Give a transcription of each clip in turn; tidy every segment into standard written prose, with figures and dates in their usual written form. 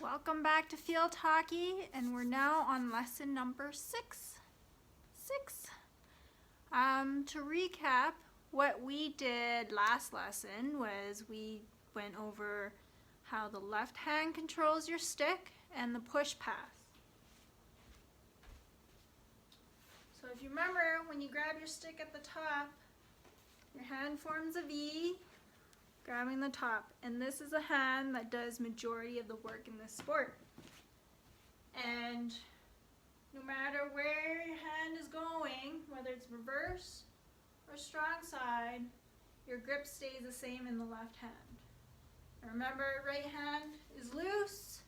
Welcome back to Field Hockey, and we're now on lesson number 6. To recap, what we did last lesson was we went over how the left hand controls your stick and the push pass. So if you remember, when you grab your stick at the top, your hand forms a V, grabbing the top, and this is a hand that does majority of the work in this sport. And no matter where your hand is going, whether it's reverse or strong side, your grip stays the same in the left hand. And remember, right hand is loose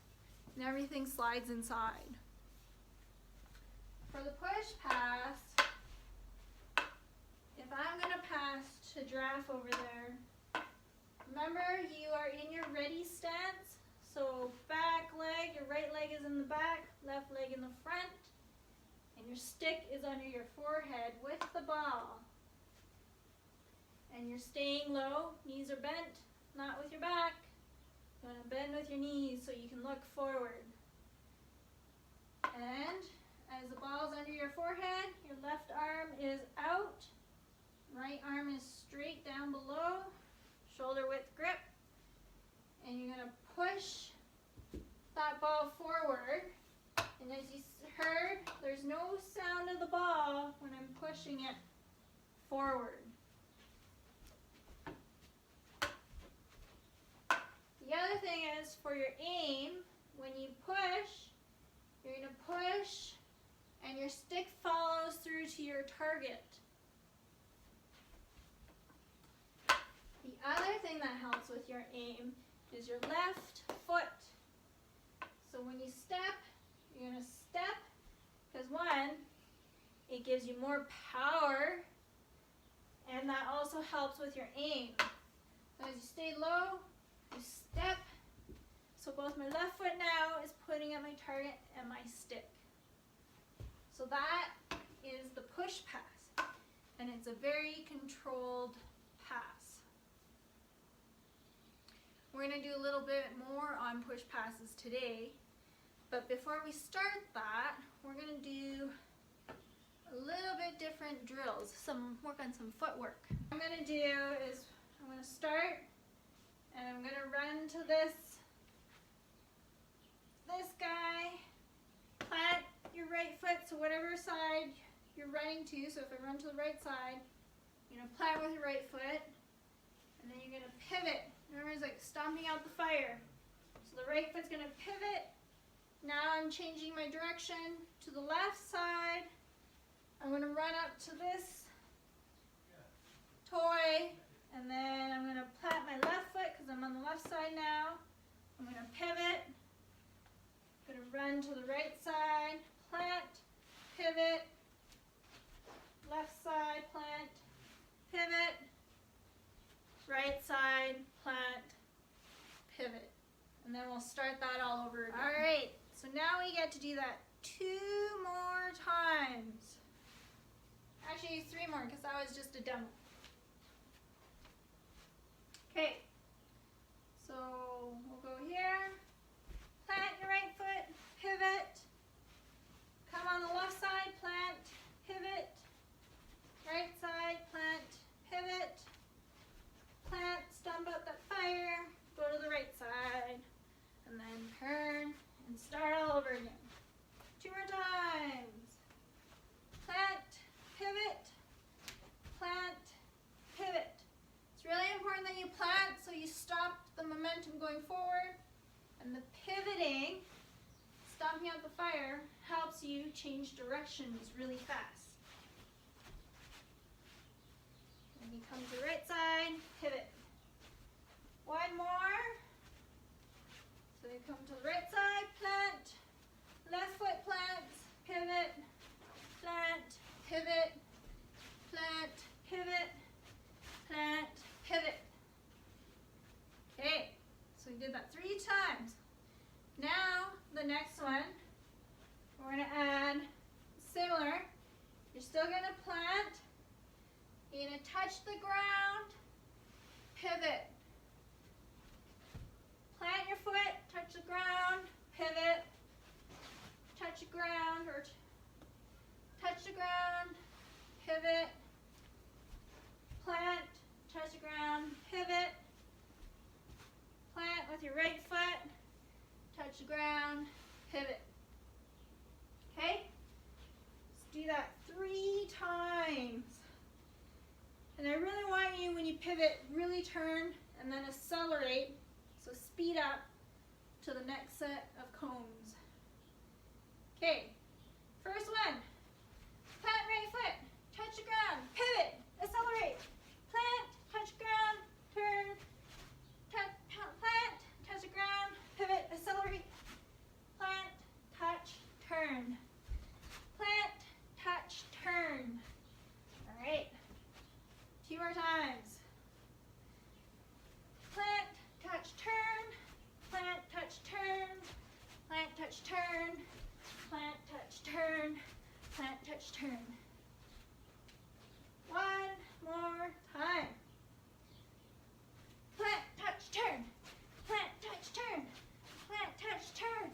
and everything slides inside. For the push pass, if I'm going to pass to Giraffe over there, remember, you are in your ready stance, so back leg, your right leg is in the back, left leg in the front, and your stick is under your forehead with the ball. And you're staying low, knees are bent, not with your back. You want to bend with your knees so you can look forward. And as the ball is under your forehead, your left arm is out, right arm is straight down below, shoulder width grip, and you're going to push that ball forward. And as you heard, there's no sound of the ball when I'm pushing it forward. The other thing is, for your aim, when you push, you're going to push and your stick follows through to your target. The other thing that helps with your aim is your left foot. So when you step, you're going to step because one, it gives you more power, and that also helps with your aim. So as you stay low, you step. So both my left foot now is pointing at my target and my stick. So that is the push pass, and it's a very controlled pass. We're going to do a little bit more on push passes today, but before we start that, we're going to do a little bit different drills, work on some footwork. What I'm going to do is I'm going to start and I'm going to run to this guy, plant your right foot, so whatever side you're running to, so if I run to the right side, you're going to plant with your right foot, and then you're going to pivot. Remember, it's like stomping out the fire. So the right foot's going to pivot. Now I'm changing my direction to the left side. I'm going to run up to this toy, and then I'm going to plant my left foot because I'm on the left side now. I'm going to pivot. I'm going to run to the right side, plant, pivot, left side, plant, pivot, right side, plant, pivot. And then we'll start that all over again. All right, so now we get to do that 2 more times. Actually, 3 more because that was just a demo. Okay, so we'll go here, plant your right foot, pivot, come on the left side, plant, pivot, right side, plant, pivot, plant, stomp out that fire, go to the right side, and then turn and start all over again. 2 more times. Plant, pivot, plant, pivot. It's really important that you plant so you stop the momentum going forward, and the pivoting, stomping out the fire, helps you change directions really fast. And you come to the right side, pivot. 1 more. So you come to the right side, plant, left foot plants, pivot, plant, pivot, plant, pivot, plant, pivot. Okay, so we did that 3 times. Now, the next one, we're going to add similar. You're still going to plant. You're going to touch the ground, pivot. Plant your foot, touch the ground, ground, pivot. Okay? Let's do that 3 times. And I really want you, when you pivot, really turn and then accelerate. So speed up to the next set of cones. Okay, first one. Plant right foot, touch the ground, pivot, accelerate. Plant, touch ground, turn, plant, touch the ground, pivot, accelerate. Plant, touch, turn. Plant, touch, turn. All right. 2 more times. Plant, touch, turn. Plant, touch, turn. Plant, touch, turn. Plant, touch, turn. Plant, touch, turn. 1 more time. Plant, touch, turn. Plant, touch, turn. Plant, touch, turn.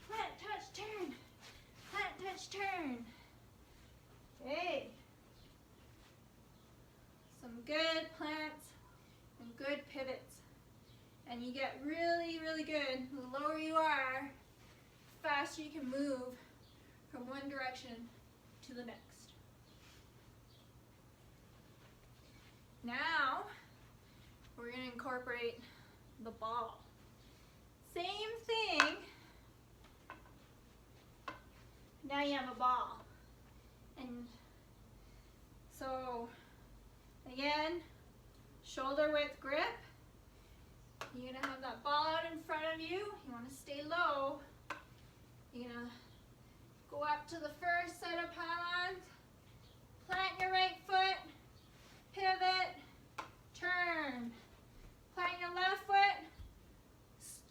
Plant, touch, turn. Plant, touch, turn. Okay. Some good plants and good pivots. And you get really, really good. The lower you are, the faster you can move from one direction to the next. Now, we're going to incorporate the ball. Same thing. Now you have a ball. And so, again, shoulder width grip. You're going to have that ball out in front of you. You want to stay low. You're going to go up to the first set of pylons. Plant your right foot. Pivot. Turn. Plant your left foot.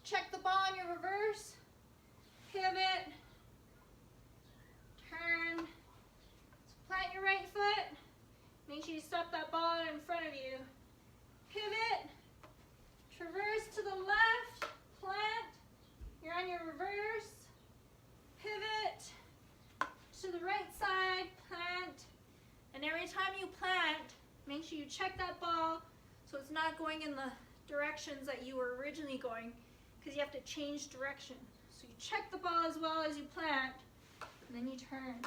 Check the ball in your reverse. Pivot. Turn. Plant your right foot. Make sure you stop that ball out in front of you. Pivot. Traverse to the left. Plant. You're on your reverse. Pivot. To the right side. Plant. And every time you plant, make sure you check that ball so it's not going in the directions that you were originally going, because you have to change direction. So you check the ball as well as you plant, and then you turn.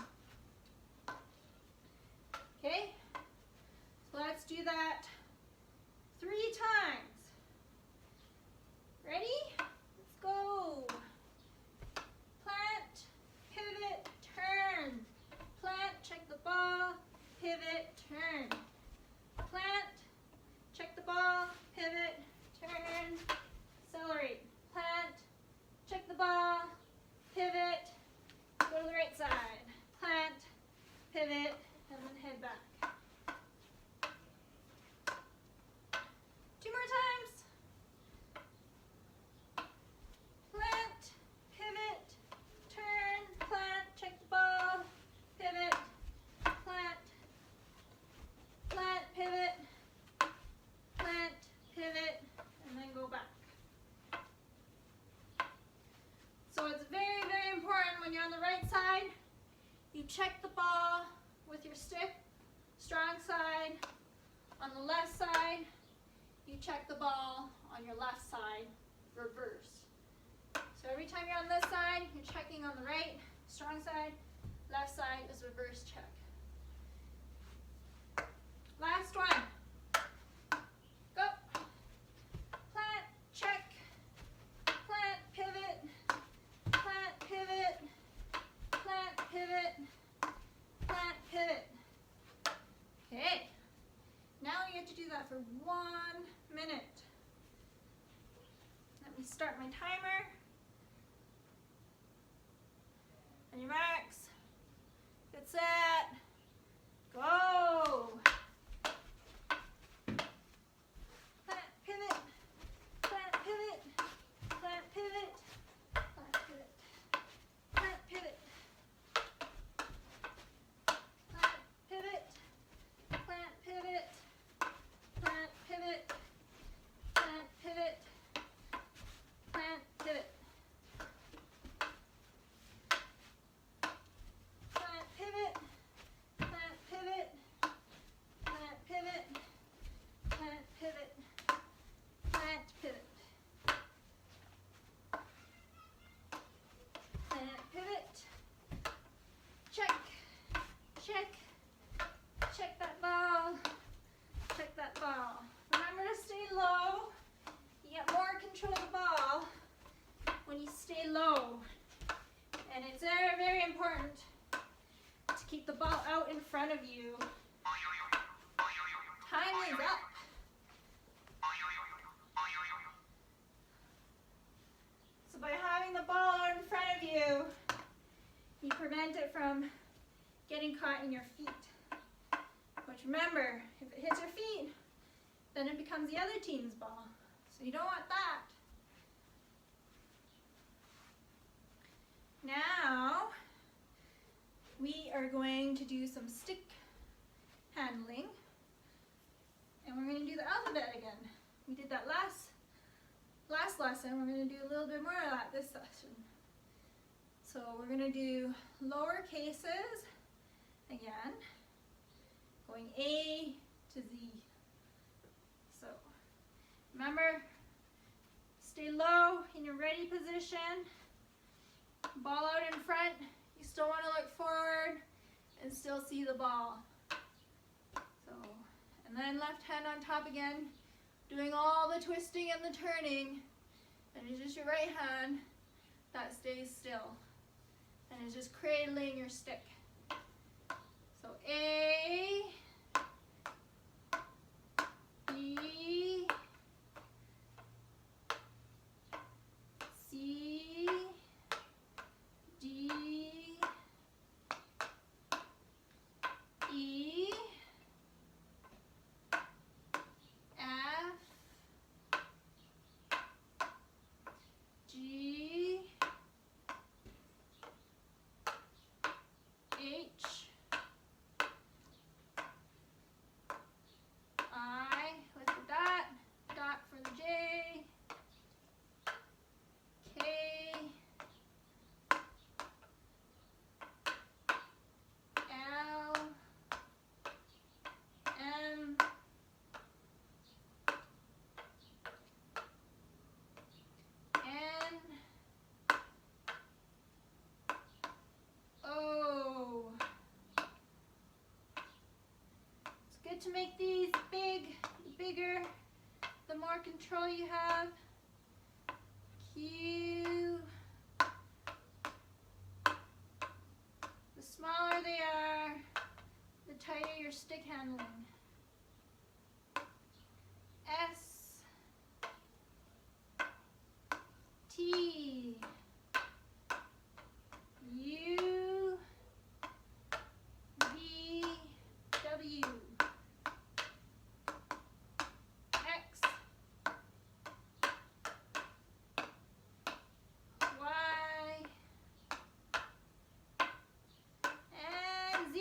Okay? So let's do that 3 times. Ready? Let's go. Plant, pivot, turn. Plant, check the ball, pivot, turn. Plant, check the ball, pivot, turn, accelerate. Plant, check the ball, pivot, go to the right side. Plant, pivot, and then head back. 2 more times. Plant, pivot, turn, plant, check the ball, pivot, plant, plant, pivot, plant, pivot, and then go back. So it's very, very important when you're on the right side, you check the ball with your stick, strong side. On the left side, you check the ball on your left side, reverse. So every time you're on this side, you're checking on the right, strong side, left side is reverse check. Last one. Go. Plant, check. Plant, pivot. Plant, pivot. Plant, pivot. Plant, pivot. Okay. Now you have to do that for 1 minute. Let me start my timer. On your marks. Get set. Go. Plant, pivot. Plant, pivot. Plant, pivot. Plant, pivot. Plant, pivot. Plant, pivot. Plant, pivot. Plant, pivot. Plant, pivot. Plant, pivot. ball out in front of you. Time is up. So by having the ball out in front of you, you prevent it from getting caught in your feet. Which remember, if it hits your feet, then it becomes the other team's ball. So you don't want that. Now, we are going to do some stick handling. And we're going to do the alphabet again. We did that last lesson. We're going to do a little bit more of that this session. So we're going to do lower cases again, going A to Z. So remember, stay low in your ready position. Ball out in front. You still want to look forward and still see the ball. So, and then left hand on top again, doing all the twisting and the turning. And it's just your right hand that stays still. And it's just cradling your stick. So A, B, C, D, E, F, G, H, I with the dot for the J, K, L, M, N, O. It's good to make these big, the bigger, the more control you have. Q. The smaller they are, the tighter your stick handling. S, T, U, V, W, X, Y, and Z.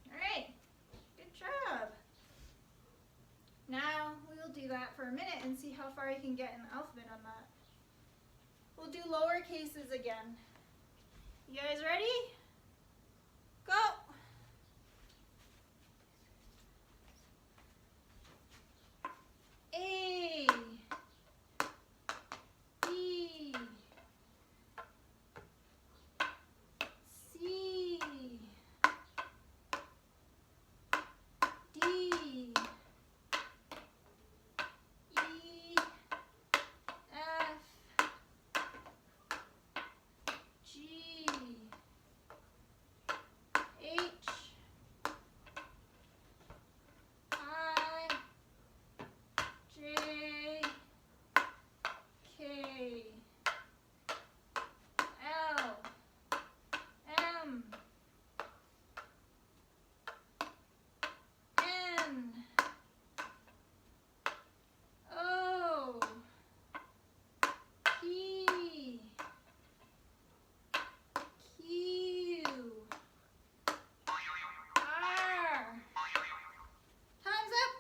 All right, good job. Now we'll do that for a minute and see how far you can get in the alphabet on that. We'll do lower cases again. You guys ready? Go! A, B, C, D, E, F, G, H, I, J, K, L, M, N, O, P, Q, R. Time's up.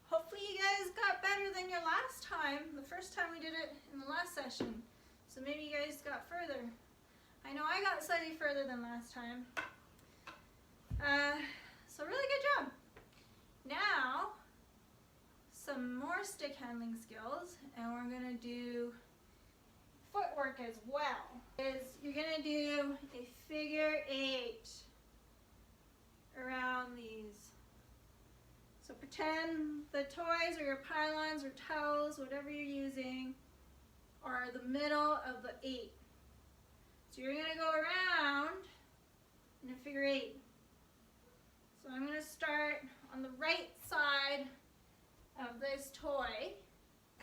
Hopefully you guys got better than your last time, the first time we did it in the last session. So maybe you guys got further. I know I got slightly further than last time. So really good job. Now, some more stick handling skills, and we're gonna do footwork as well. You're gonna do a figure 8 around these. So pretend the toys or your pylons or towels, whatever you're using, are the middle of the 8. So you're going to go around in a figure 8. So I'm going to start on the right side of this toy.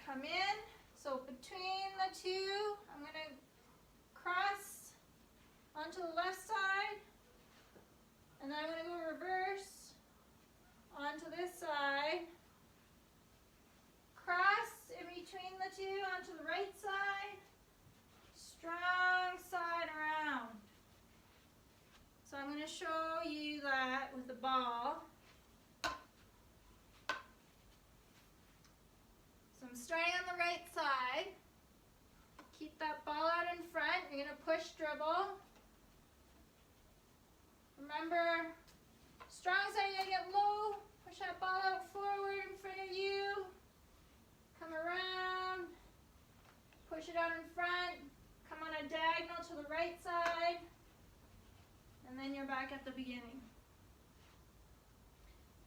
Come in, so between the two, I'm going to cross onto the left side, and then I'm going to go reverse onto this side, cross in between the two onto the right side, strong side around. So I'm going to show you that with the ball. So I'm starting on the right side. Keep that ball out in front. You're going to push dribble. Remember, strong side, you're going to get low. Push that ball out forward in front of you. Come around. Push it out in front. Come on a diagonal to the right side. And then you're back at the beginning.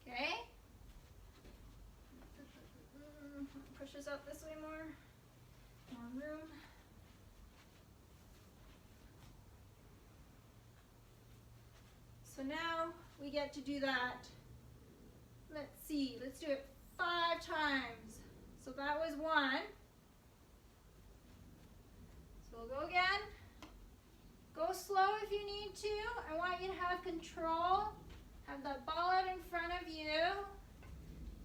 Okay? Push this out this way more. More room. So now we get to do that. Let's see, let's do it 5 times. So that was 1. So we'll go again. Go slow if you need to. I want you to have control. Have that ball out in front of you.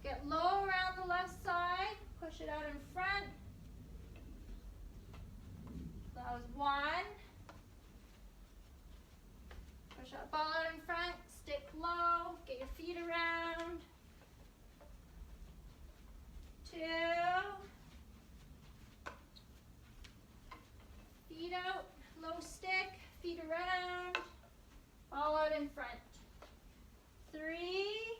Get low around the left side. Push it out in front. That was 1. Push that ball out in front. Stick low. Get your feet around. 2. Feet out. Low stick. Feet around. Ball out in front. 3.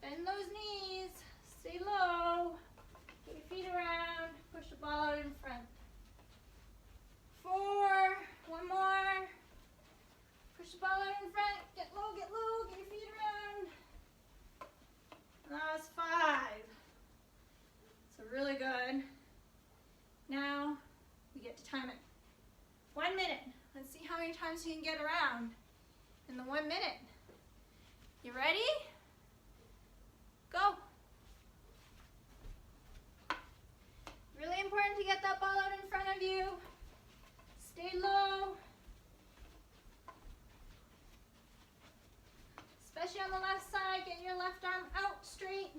Bend those knees. Stay low. Get your feet around. Push the ball out in front. 4. One more. Push the ball out in front. Get low, get low. Get your feet around. And that was 5. So really good. Now we get to time it. 1 minute. Let's see how many times you can get around in the 1 minute. You ready? Go. Really important to get that ball out in front of you. Stay low. Especially on the left side, get your left arm out straight.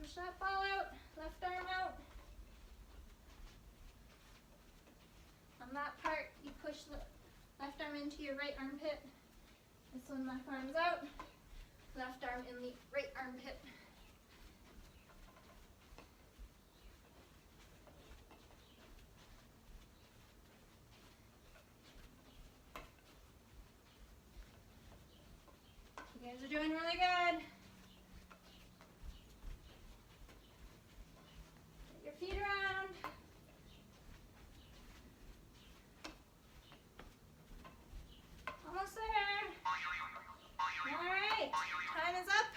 Push that ball out, left arm out. On that part, you push the left arm into your right armpit. This one, left arm's out. Left arm in the right armpit. You guys are doing really good. Get your feet around. Almost there. All right, time is up.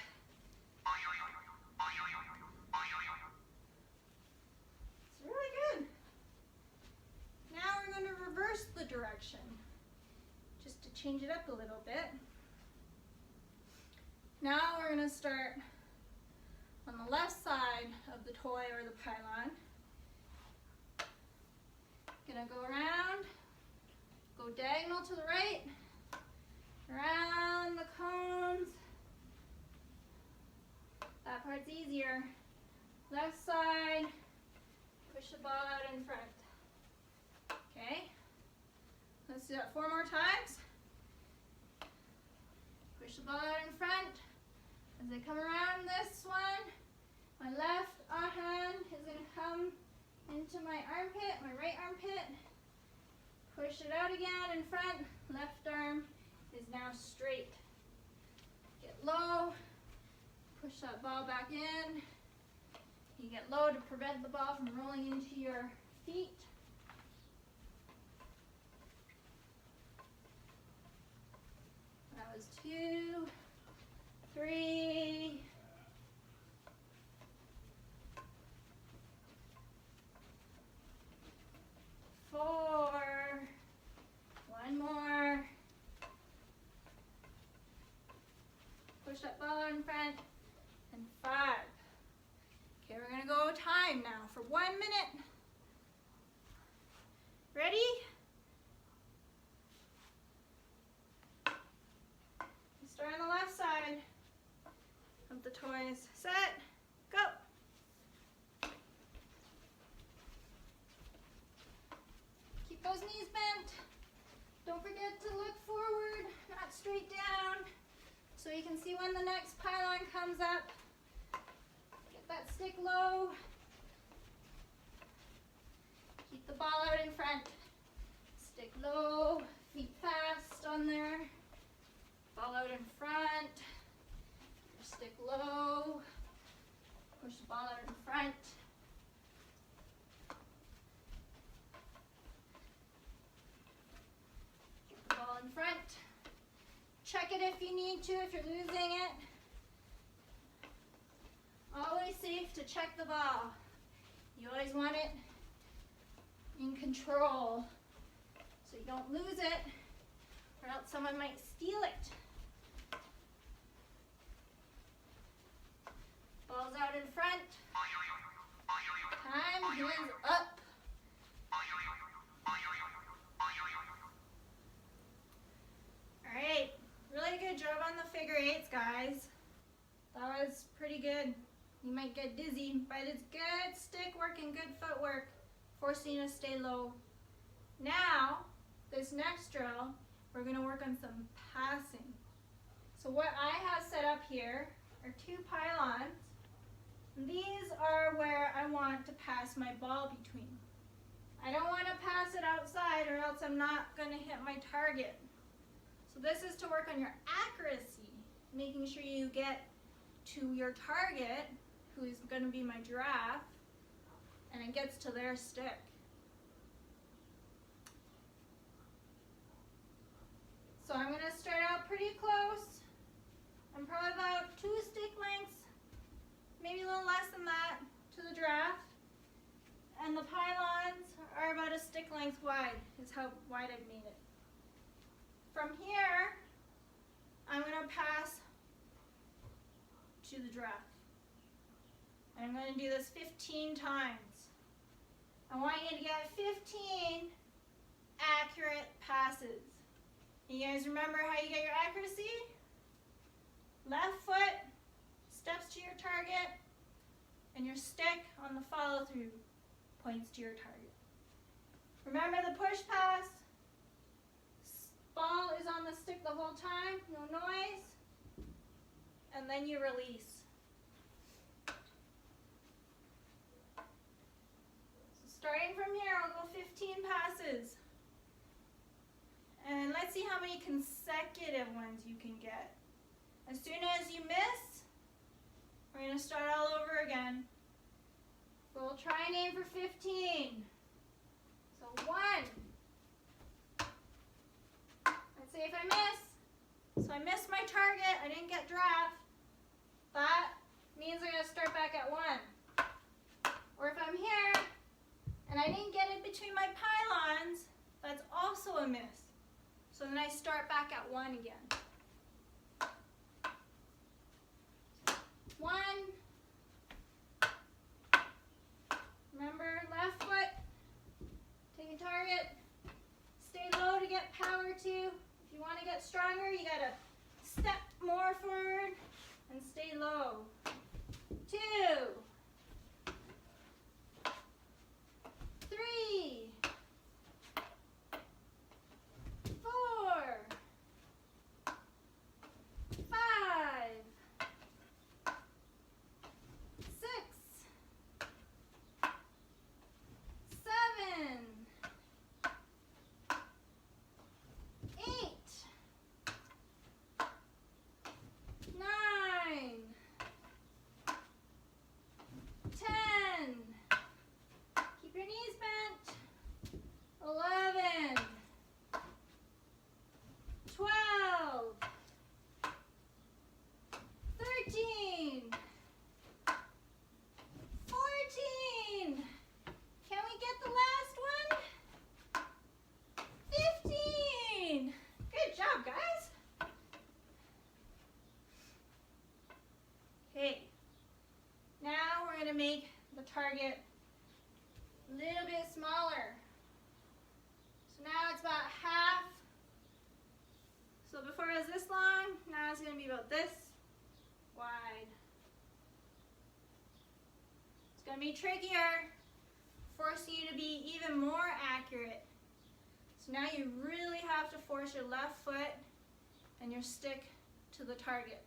It's really good. Now we're going to reverse the direction, just to change it up a little bit. Now we're going to start on the left side of the toy or the pylon. Going to go around, go diagonal to the right, around the cones. That part's easier. Left side, push the ball out in front. Okay, let's do that 4 more times. Push the ball out in front. As I come around this one, my left hand is going to come into my armpit, my right armpit. Push it out again in front. Left arm is now straight. Get low. Push that ball back in. You get low to prevent the ball from rolling into your feet. That was 2. 3, 4, one more. Push that ball in front, and 5. Okay, we're gonna go time now for 1 minute. Ready? Start on the left side of the toys. Set, go. Keep those knees bent. Don't forget to look forward, not straight down, so you can see when the next pylon comes up. Get that stick low. Keep the ball out in front. Stick low, feet fast on there. Ball out in front. Stick low. Push the ball out in front. Get the ball in front. Check it if you need to, if you're losing it. Always safe to check the ball. You always want it in control so you don't lose it, or else someone might steal it. Ball's out in front. Time is up. Alright, really good job on the figure eights, guys. That was pretty good. You might get dizzy, but it's good stick work and good footwork, forcing you to stay low. Now, this next drill, we're going to work on some passing. So what I have set up here are 2 pylons. These are where I want to pass my ball between. I don't want to pass it outside or else I'm not going to hit my target. So this is to work on your accuracy, making sure you get to your target, who is going to be my giraffe, and it gets to their stick. So I'm going to start out pretty close. I'm probably about 2 stick lengths, maybe a little less than that, to the giraffe. And the pylons are about a stick length wide, is how wide I've made it. From here, I'm going to pass to the giraffe. And I'm going to do this 15 times. I want you to get 15 accurate passes. You guys remember how you get your accuracy? Left foot steps to your target, and your stick on the follow through points to your target. Remember the push pass? Ball is on the stick the whole time, no noise, and then you release. So starting from here, I'll go 15 passes. And let's see how many consecutive ones you can get. As soon as you miss, we're going to start all over again. We'll try and aim for 15. So 1. Let's say if I miss. So I missed my target, I didn't get draft. That means I'm going to start back at 1. Or if I'm here and I didn't get it between my pylons, that's also a miss. So then I start back at 1 again. 1. Remember, left foot, take a target, stay low to get power to. If you want to get stronger, you got to step more forward and stay low. 2. 3. 4. 5. 6. 7. 8. 9. to make the target a little bit smaller. So now it's about half. So before it was this long, now it's going to be about this wide. It's going to be trickier, forcing you to be even more accurate. So now you really have to force your left foot and your stick to the target.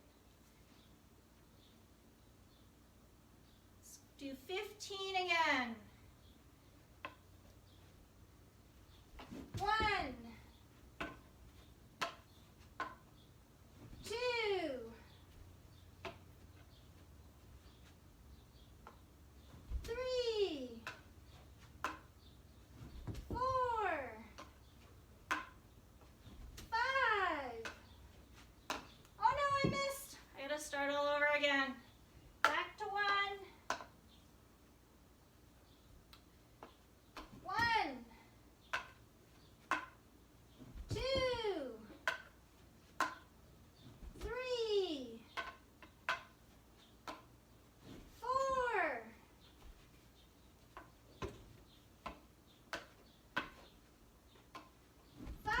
Let's do 15 again. 1, 2, 3, 4, 5. Oh no, I missed. I gotta start all over again. Back to 1. 1, 2, 3, 4, 5,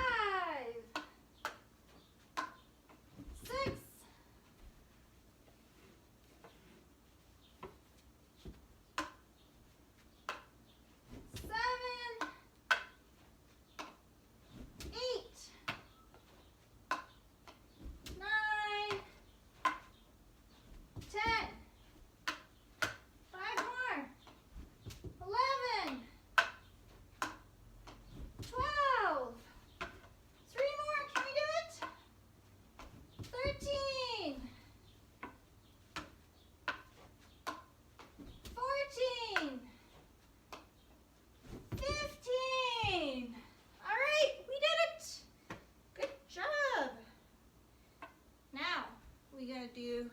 6, 7, 8, 9, 10. 5 more. 11, 12. 3 more. Can we do it? 13, 14, 15. All right, we did it. Good job. Now we gotta do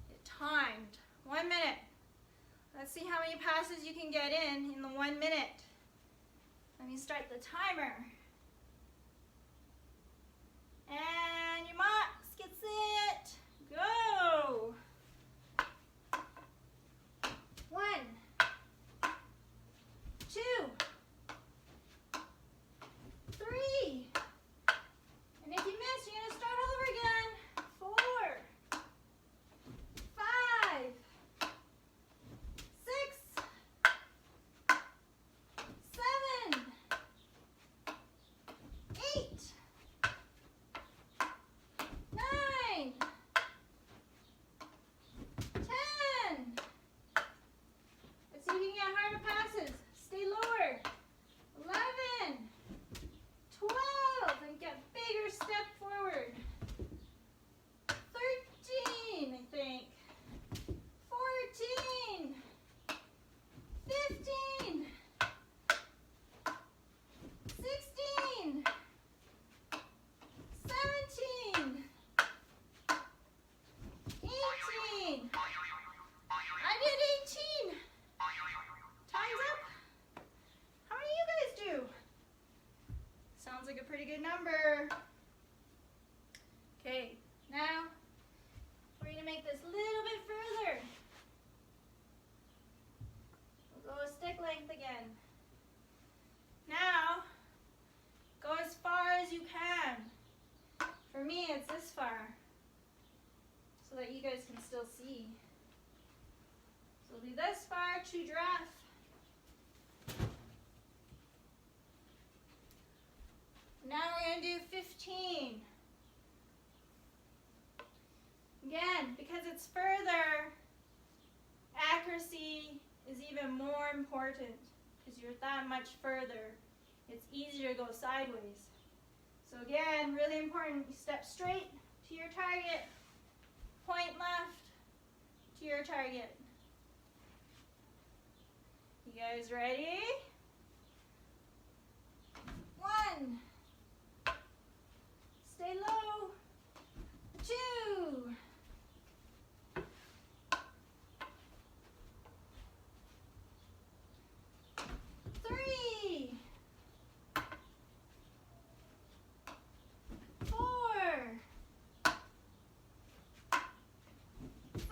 it timed. 1 minute. Let's see how many passes you can get in the 1 minute. Let me start the timer. And your marks, get set, go. 1, 2, 3. And if you miss, you're gonna start all over again. 4, 5, 6, 7, 8, 9, 10. Let's see if you can get harder passes. Stay lower. 11, 12, and get bigger step forward. 13, I think. 14, 15, 16, 17, 18. I did 18. Time's up. How many you guys do? Sounds like a pretty good number. Okay, now we're going to make this a little bit further. We'll go a stick length again. Now, go as far as you can. For me, it's this far, so that you guys can still see. So it'll be this far to giraffe. Now we're going to do 15. Again, because it's further, accuracy is even more important because you're that much further. It's easier to go sideways. So again, really important, you step straight to your target, point left to your target. You guys ready? 1. Stay low. 2. 3. 4. 5.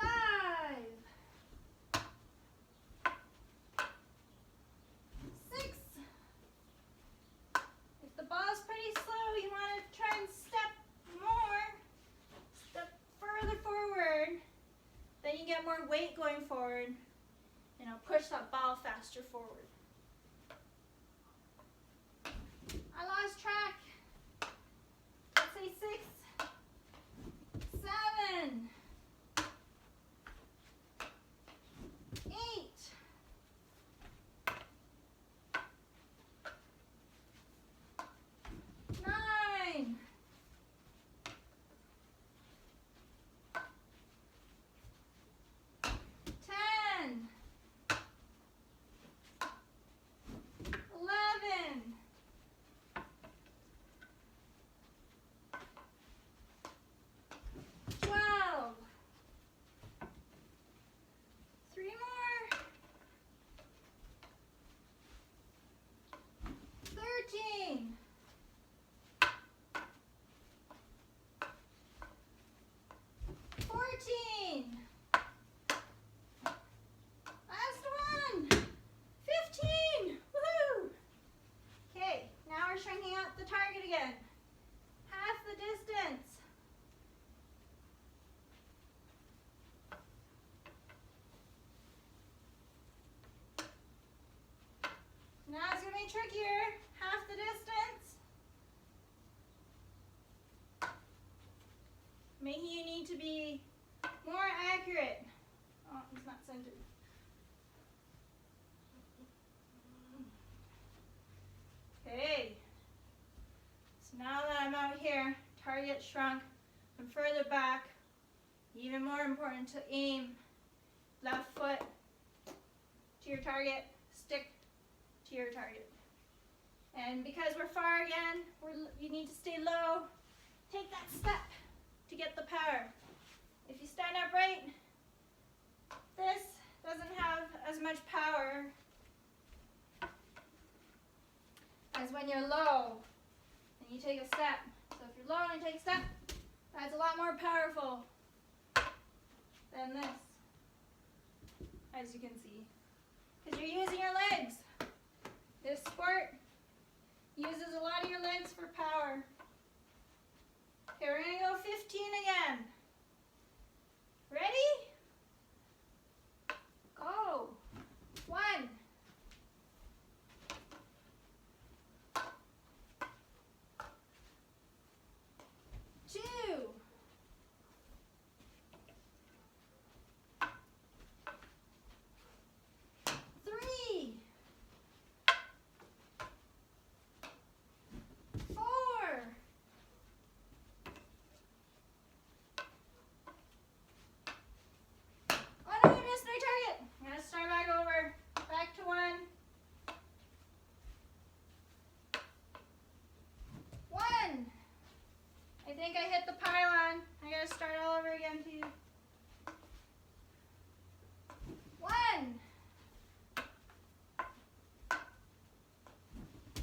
get more weight going forward, and it'll push that ball faster forward. I lost track. Let's say 6, 7, 8, 9, 10, 11, 12, 3 more, 13, 14, last one, 15, woohoo! Okay, now we're shrinking out the target again, half the distance. Now it's going to be trickier, half the distance. Maybe you need to be more accurate. Oh, it's not centered. Okay. So now that I'm out here, target shrunk, I'm further back. Even more important to aim left foot to your target, stick to your target. And because we're far again, you need to stay low. Take that step to get the power. If you stand upright, this doesn't have as much power as when you're low and you take a step. So if you're low and you take a step, that's a lot more powerful than this, as you can see. Because you're using your legs. This sport uses a lot of your legs for power. Okay, we're going to go 15 again. Ready? Go. 1, 2, 3, 4,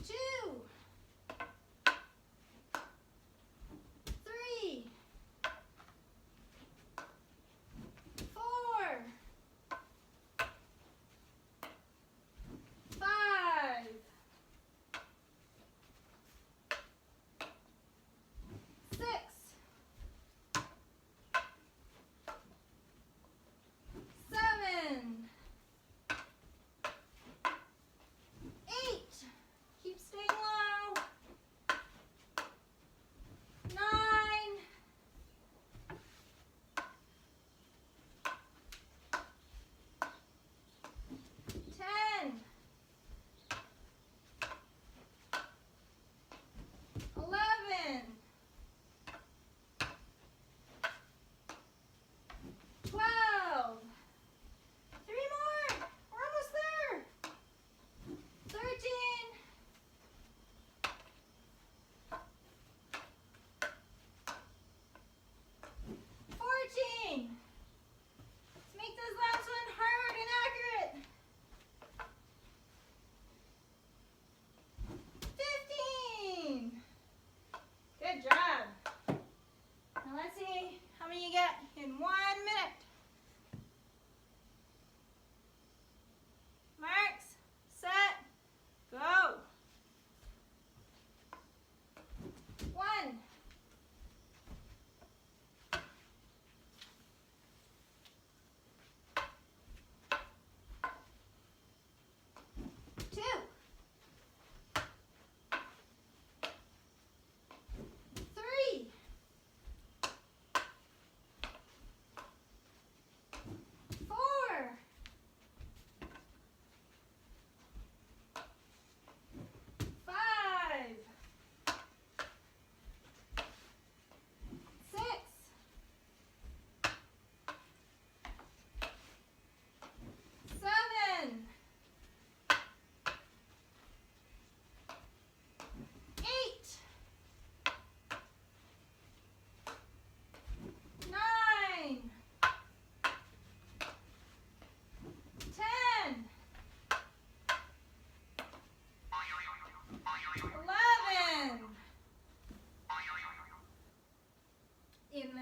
2,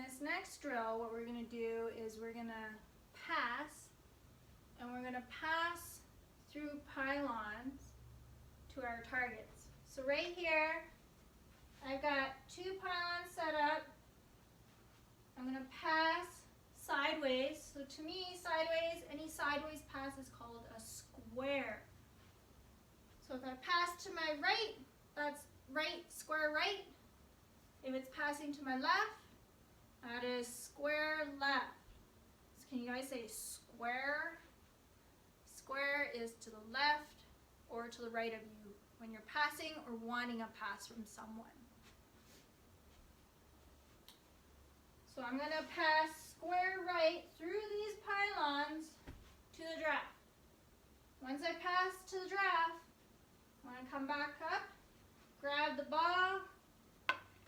this next drill, what we're going to do is we're going to pass, and we're going to pass through pylons to our targets. So right here, I've got 2 pylons set up. I'm going to pass sideways. So to me, sideways, any sideways pass is called a square. So if I pass to my right, that's right, square right. If it's passing to my left, that is square left. So can you guys say square? Square is to the left or to the right of you when you're passing or wanting a pass from someone. So I'm going to pass square right through these pylons to the giraffe. Once I pass to the giraffe, I'm going to come back up, grab the ball,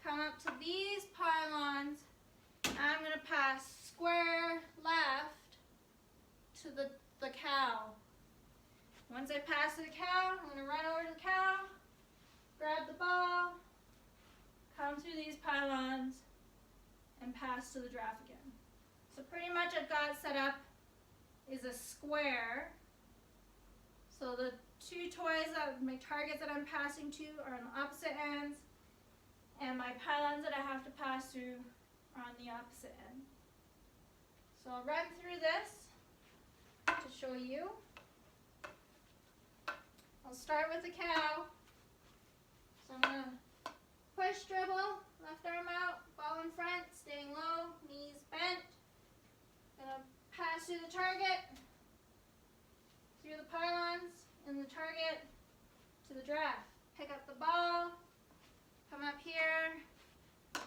come up to these pylons, and I'm going to pass square left to the cow. Once I pass to the cow, I'm going to run over to the cow, grab the ball, come through these pylons, and pass to the giraffe again. So pretty much I've got set up is a square. So the 2 toys, my targets that I'm passing to are on the opposite ends, and my pylons that I have to pass through are on the opposite end. So I'll run through this to show you. I'll start with the cow. So I'm going to push, dribble, left arm out, ball in front, staying low, knees bent. Going to pass through the target, through the pylons, and the target to the giraffe. Pick up the ball, come up here,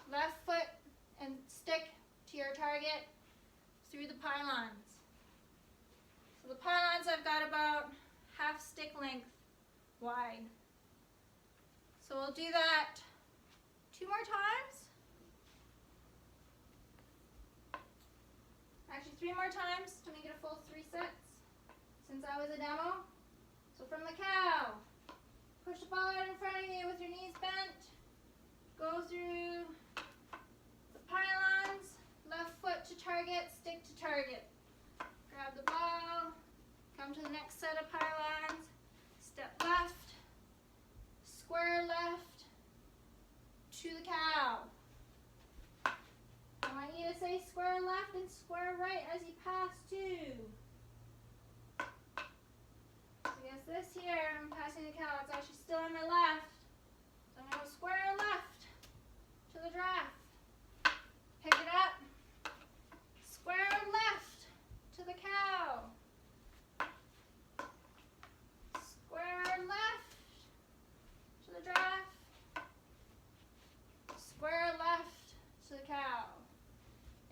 left foot, and stick to your target through the pylons. So the pylons I've got about half stick length wide. So we'll do that 2 more times. Actually 3 more times to make it a full 3 sets, since that was a demo. So from the cow, push the ball out in front of you with your knees bent. Go through the pylons, left foot to target, stick to target. Grab the ball, come to the next set of pylons, step left, square left to the cow. I want you to say square left and square right as you pass too. So yes, this here, I'm passing the cow, it's actually still on my left. So I'm going to go square left to the giraffe. Pick it up. Square left to the cow. Square left to the giraffe. Square left to the cow.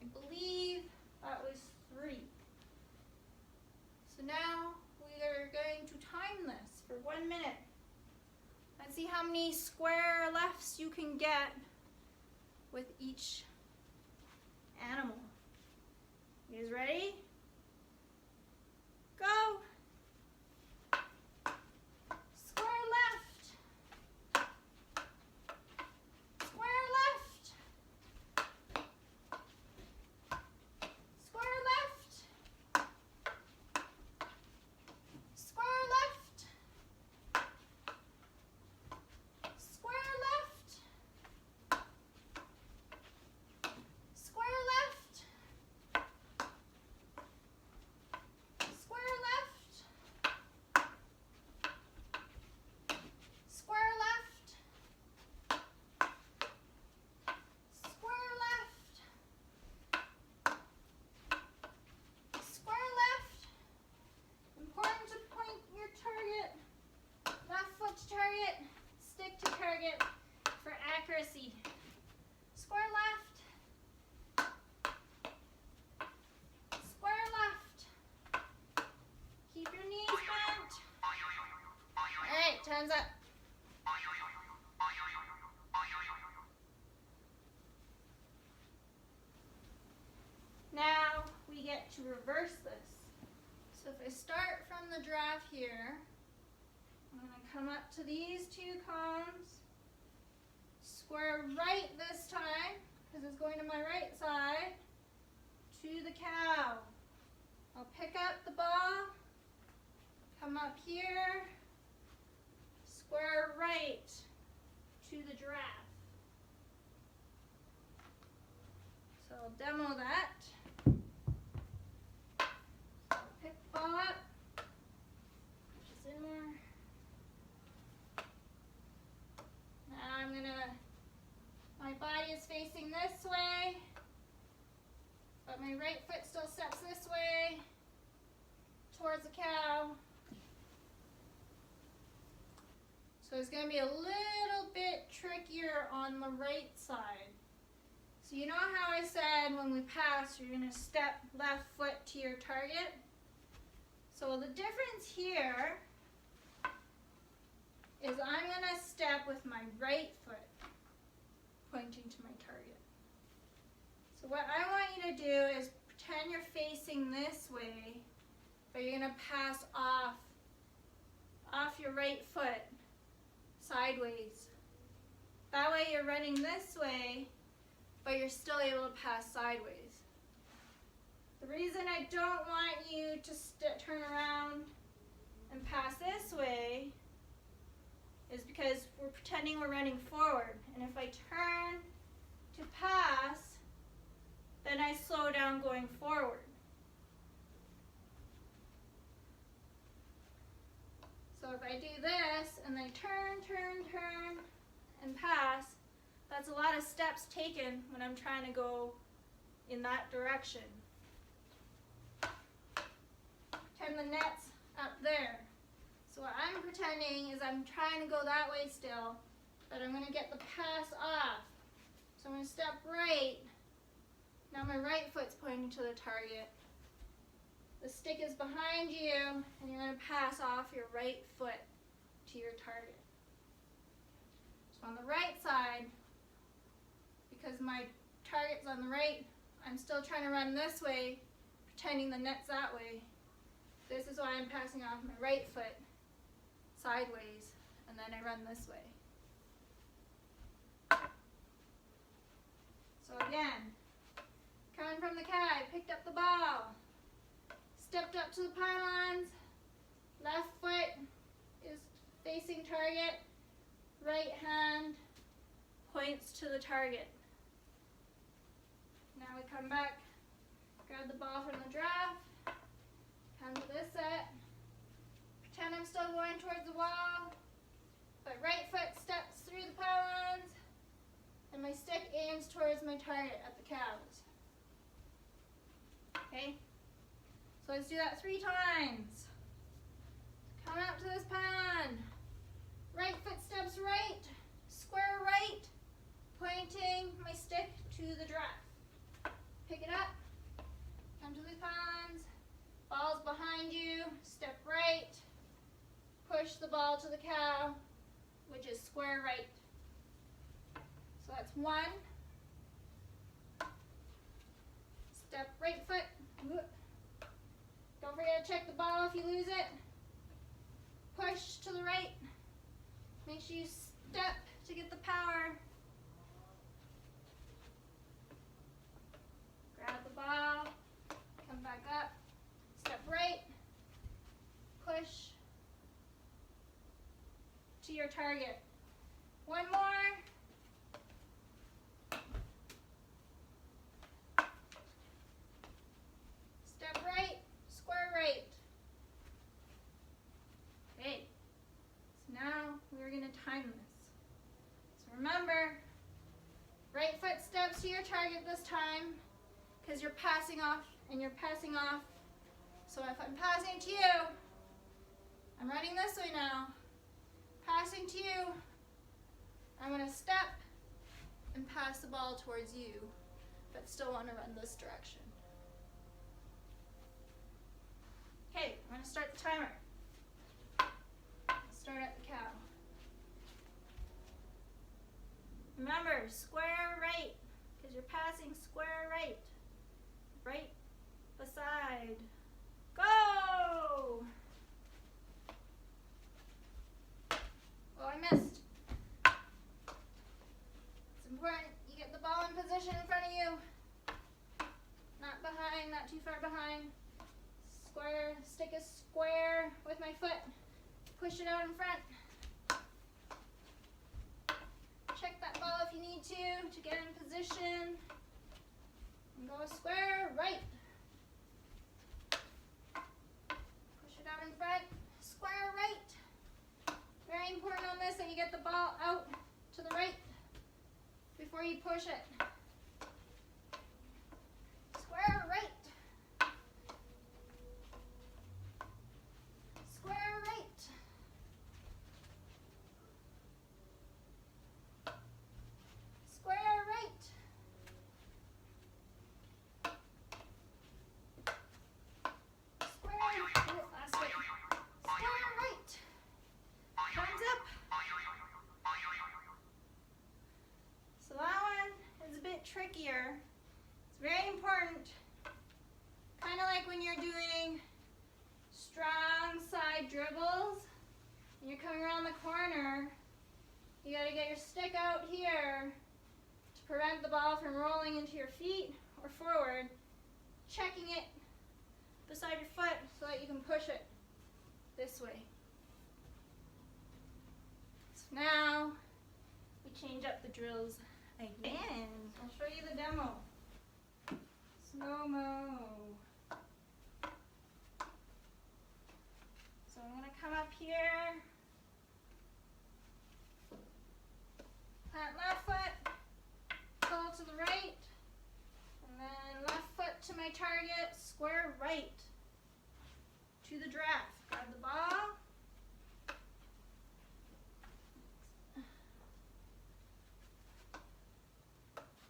I believe that was 3. So now we are going to time this for 1 minute. Let's see how many square lefts you can get with each animal. You guys ready? Go! Square left. Square left. Square left. Square left. Square left. Square left. Square left. Square left. Square left. Square left. Important to point your target. Left foot to target. Stick to target for accuracy. Square left. Square left. Keep your knees bent. Alright, time's up. Now we get to reverse this. So if I start from the giraffe here, I'm going to come up to these 2 cones, square right this time, because it's going to my right side, to the cow. I'll pick up the ball, come up here, square right to the giraffe. So I'll demo that. So I'll pick the ball up, push this in more. Now my body is facing this way, but my right foot still steps this way towards the cow. So it's going to be a little bit trickier on the right side. So you know how I said when we pass, you're going to step left foot to your target? So the difference here is I'm going to step with my right foot pointing to my target. So what I want you to do is pretend you're facing this way, but you're going to pass off your right foot sideways. That way you're running this way, but you're still able to pass sideways. The reason I don't want you to turn around and pass this way is because we're pretending we're running forward. And if I turn to pass, then I slow down going forward. So if I do this and I turn, and pass, that's a lot of steps taken when I'm trying to go in that direction. Pretend the net's up there. So what I'm pretending is I'm trying to go that way still, but I'm going to get the pass off. So I'm going to step right. Now my right foot's pointing to the target. The stick is behind you, and you're going to pass off your right foot to your target. So on the right side, because my target's on the right, I'm still trying to run this way, pretending the net's that way. This is why I'm passing off my right foot sideways, and then I run this way. So again, coming from the cow, I picked up the ball, stepped up to the pylons, left foot is facing target, right hand points to the target. Now we come back, grab the ball from the giraffe, come to this set, pretend I'm still going towards the wall, but right foot steps through the pylons, and my stick aims towards my target at the cows. Okay? So let's do that 3 times. Come out to this pylon. Right foot steps right, square right, pointing my stick to the giraffe. Pick it up, come to these pylons, ball's behind you, step right, push the ball to the cow, which is square right. So that's 1. Step right foot. Don't forget to check the ball if you lose it. Push to the right. Make sure you step to get the power. Grab the ball. Come back up. Step right. Push to your target. 1 more. Step right, square right. Okay, so now we're going to time this. So remember, right foot steps to your target this time because you're passing off and you're passing off. So if I'm passing to you, I'm running this way now. Passing to you, I'm going to step and pass the ball towards you, but still want to run this direction. Okay, I'm going to start the timer. Start at the cow. Remember, square right, because you're passing square right. Right beside. Go! Oh, I missed. It's important you get the ball in position behind. Square, stick is square with my foot. Push it out in front. Check that ball if you need to get in position. And go square right. Push it out in front. Square right. Very important on this that you get the ball out to the right before you push it. Square right. Square right. Square right. Square, last way. Square right. Time's up. So that one is a bit trickier. It's very important. Kind of like when you're doing strong side dribbles and you're coming around the corner, you got to get your stick out here to prevent the ball from rolling into your feet or forward, checking it beside your foot so that you can push it this way. So now we change up the drills again. I'll show you the demo. Slow-mo. So I'm going to come up here, plant left foot, pull to the right, and then left foot to my target, square right to the draft. Grab the ball.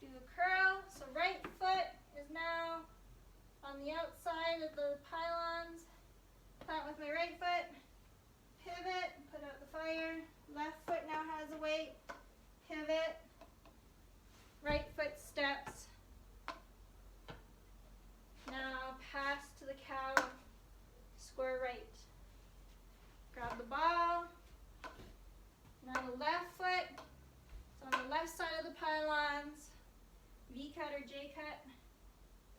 Do the curl. So right foot is now on the outside of the pylons. Plant with my right foot, pivot, put out the fire. Left foot now has a weight, pivot, right foot steps. Now pass to the cow, square right. Grab the ball. Now the left foot is on the left side of the pylons, V cut or J cut.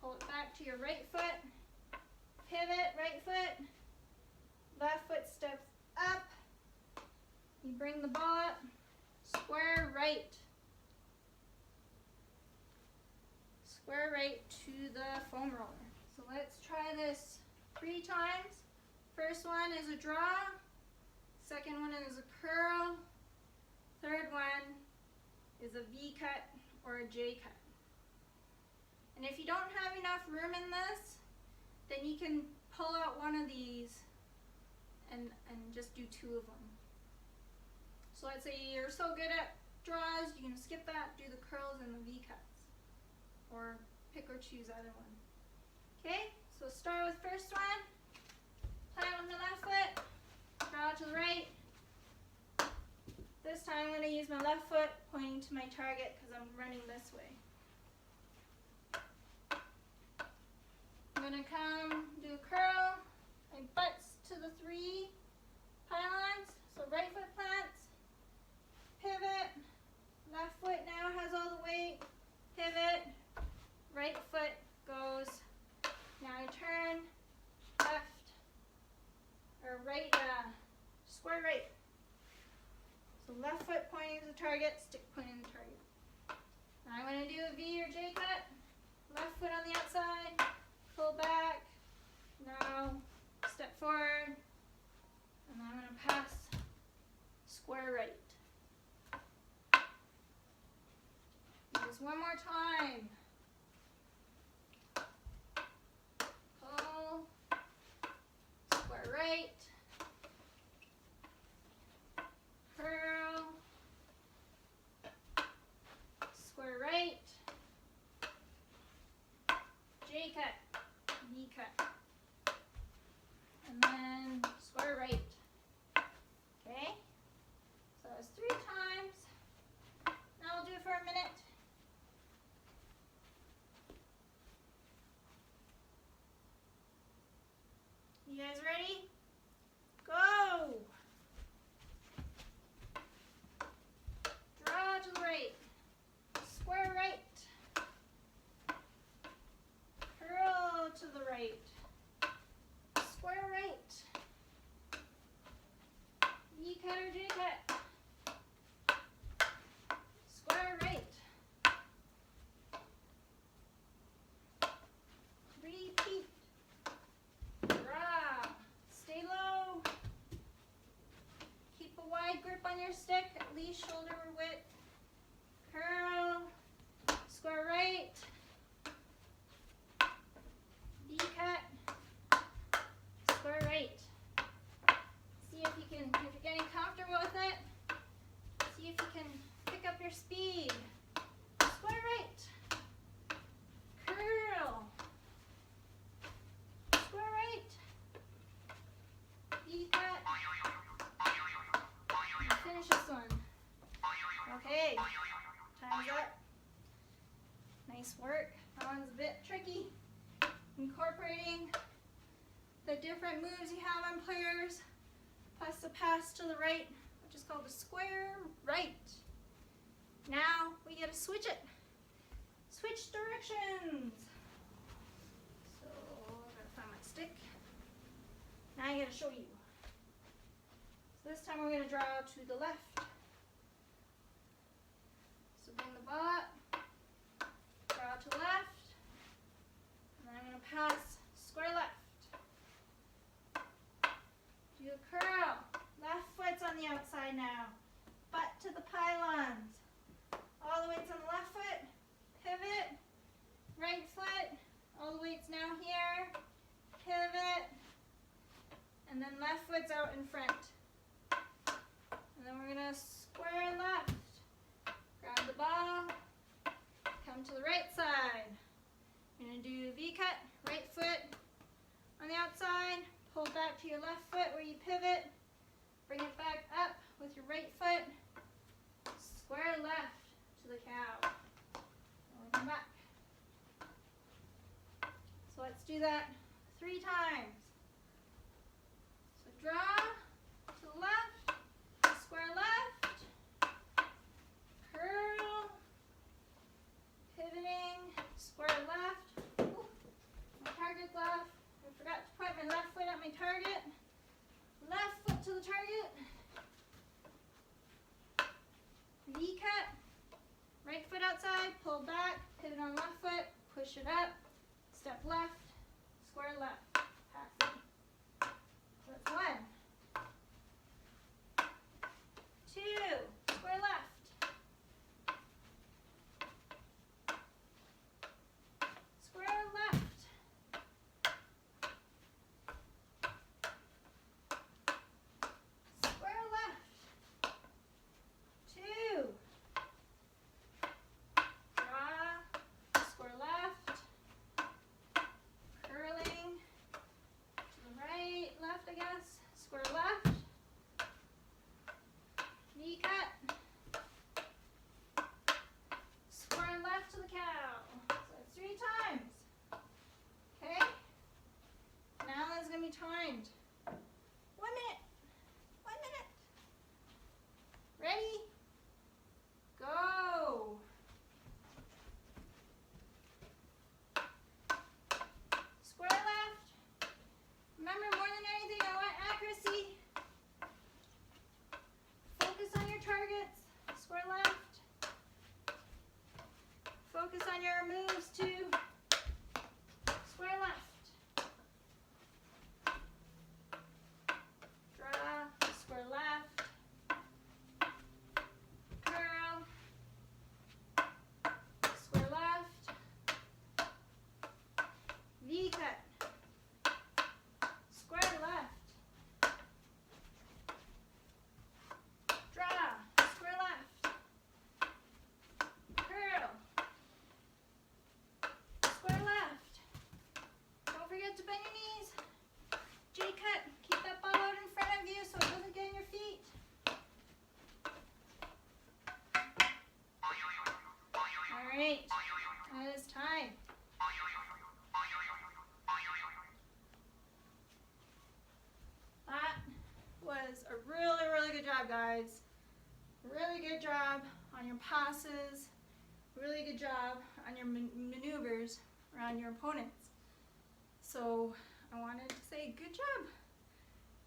Pull it back to your right foot, pivot, right foot. Left foot steps up. You bring the ball up. Square right. Square right to the foam roller. So let's try this 3 times. First one is a draw. Second one is a curl. Third one is a V cut or a J cut. And if you don't have enough room in this, then you can pull out one of these and just do 2 of them. So let's say you're so good at draws, you can skip that, do the curls and the V cuts. Or pick or choose either one. Okay, so start with first one. Plant with my left foot, draw to the right. This time I'm going to use my left foot pointing to my target because I'm running this way. I'm going to come do a curl. My butt's to the 3 pylons. So right foot plants, pivot, left foot now has all the weight, pivot, right foot goes. Now I turn left or right, square right. So left foot pointing to the target, stick pointing to the target. Now I'm going to do a V or J cut. Left foot on the outside, pull back. Now step forward, and I'm going to pass square right. Do this one more time. Pull, square right, curl, square right, J cut, V cut. And then square right. Okay? So it's 3 times. Now we'll do it for a minute. You guys ready? Go! Draw to the right. Square right. Curl to the right. your stick at least shoulder width. Curl, square right, V-cut, square right. See if you're getting comfortable with it, see if you can pick up your speed. Square right, curl, square right, V-cut, and finish this one. Okay, time's up. Nice work. That one's a bit tricky. Incorporating the different moves you have on players, plus the pass to the right, which is called a square right. Now we get to switch it. Switch directions. So I gotta find my stick. Now I gotta show you. So this time we're gonna draw to the left. So bring the ball up, draw to left, and then I'm gonna pass square left. Do a curl. Left foot's on the outside now. Butt to the pylons. All the weight's on the left foot. Pivot. Right foot. All the weight's now here. Pivot. And then left foot's out in front. And then we're going to square left. Grab the ball. Come to the right side. You're going to do V-cut. Right foot on the outside. Pull back to your left foot where you pivot. Bring it back up with your right foot. Square left to the cow. And come back. So let's do that 3 times. So draw to the left, square left, curl, pivoting, square left. Ooh, my target's off. I forgot to point my left foot at my target. Left foot to the target. V-cut. Right foot outside, pull back, pivot on left foot, push it up, step left, square left, passing. So that's 1. 2, square left. Square left. Square left. 2. Draw, square left. Curling to the right, left I guess. Square left. V-cut. Square left to the cow. So that's 3 times. Okay? Now that's going to be timed. 1 minute. 1 minute. Ready? Go. Square left. Remember, more than anything, I want accuracy. Focus on your targets. Square left. Focus on your moves too. Square left. Draw, square left. Curl. Square left. V-cut. Square left. Draw, square left. Curl. Square left. Don't forget to bend your knees. J-cut. Keep that ball out in front of you so it doesn't get in your feet. Alright. That is time. That was a really, really good job, guys. Really good job on your passes. Really good job on your maneuvers around your opponents. So I wanted to say good job.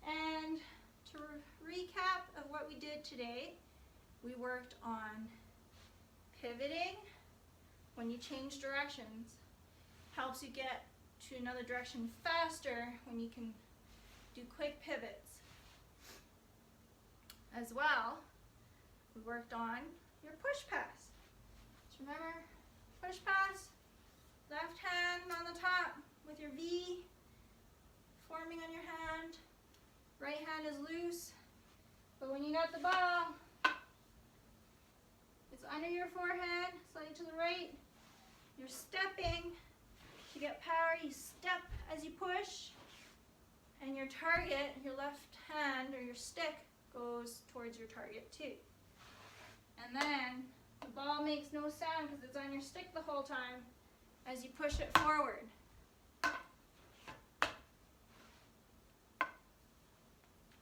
And to recap of what we did today, we worked on pivoting when you change directions. Helps you get to another direction faster when you can do quick pivots. As well, we worked on your push pass. So remember, push pass, left hand on the top with your V forming on your hand. Right hand is loose, but when you got the ball, it's under your forehead, slightly to the right. You're stepping. To get power, you step as you push, and your target, your left hand or your stick, goes towards your target too. And then the ball makes no sound because it's on your stick the whole time as you push it forward.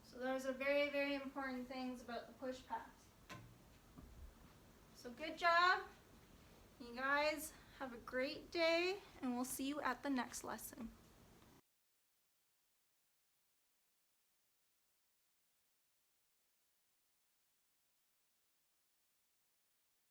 So those are very, very important things about the push pass. So good job. You guys have a great day, and we'll see you at the next lesson.